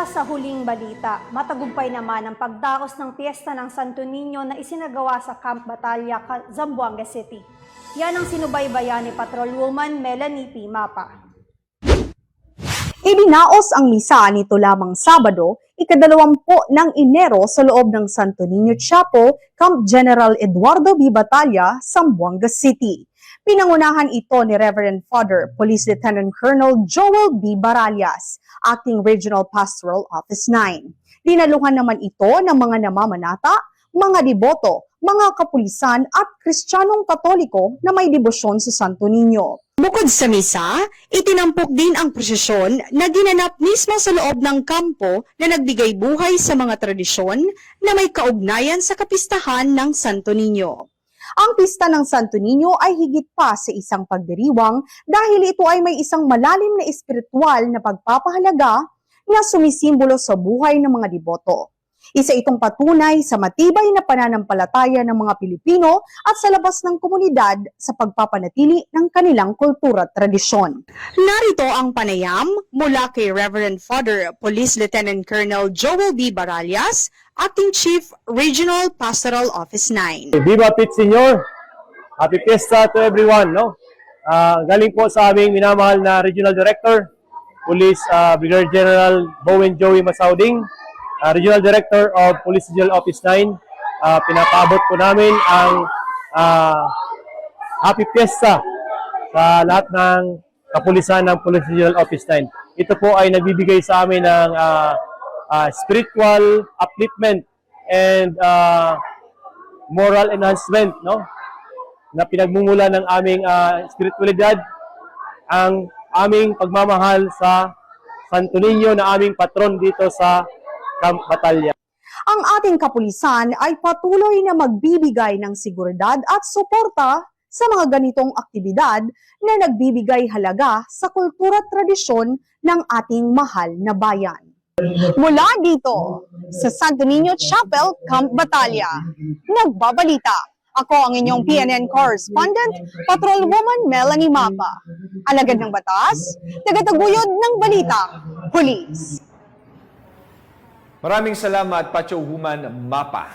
sa huling balita, matagumpay naman ang pagdaos ng piyesta ng Santo Niño na isinagawa sa Camp Batalya, Zamboanga City. Yan ang sinubaybayan ni Patrolwoman Melanie P. Mapa. Idinaos ang misa nito lamang Sabado, ika-20 ng Enero sa loob ng Santo Niño Chapel, Camp General Eduardo B. Batalya, Zamboanga City. Pinangunahan ito ni Reverend Father Police Lieutenant Colonel Joel B. Baralias, Acting Regional Pastoral Office 9. Dinaluhan naman ito ng mga namamanata, mga deboto, mga kapulisan at Kristiyanong Katoliko na may debosyon sa Santo Niño. Bukod sa misa, itinampok din ang prosesyon na ginanap mismo sa loob ng kampo na nagbigay buhay sa mga tradisyon na may kaugnayan sa kapistahan ng Santo Niño. Ang pista ng Santo Niño ay higit pa sa isang pagdiriwang dahil ito ay may isang malalim na espiritual na pagpapahalaga na sumisimbolo sa buhay ng mga deboto. Isa itong patunay sa matibay na pananampalataya ng mga Pilipino at sa labas ng komunidad sa pagpapanatili ng kanilang kultura at tradisyon. Narito ang panayam mula kay Reverend Father Police Lieutenant Colonel Joel B. Baralias, Acting Chief Regional Pastoral Office 9. Viva Pit Senyor! Happy Fiesta to everyone, no? Galing po sa aming minamahal na Regional Director, Police Brigadier General Bowen Joey Masauding, Regional Director of Police Regional Office 9. Pinapaabot po namin ang Happy Fiesta sa lahat ng kapulisan ng Police Regional Office 9. Ito po ay nagbibigay sa amin ng spiritual upliftment and moral enhancement, no? Na pinagmumula ng aming spiritualidad, ang aming pagmamahal sa Santo Niño na aming patron dito sa Camp Batalya. Ang ating kapulisan ay patuloy na magbibigay ng seguridad at suporta sa mga ganitong aktibidad na nagbibigay halaga sa kultura at tradisyon ng ating mahal na bayan. Mula dito sa Santo Niño Chapel, Camp Batalya, nagbabalita. Ako ang inyong PNN correspondent, Patrolwoman Melanie Mapa. Alagad ng batas, tagataguyod ng balita, Police. Maraming salamat, Patrolwoman Mapa.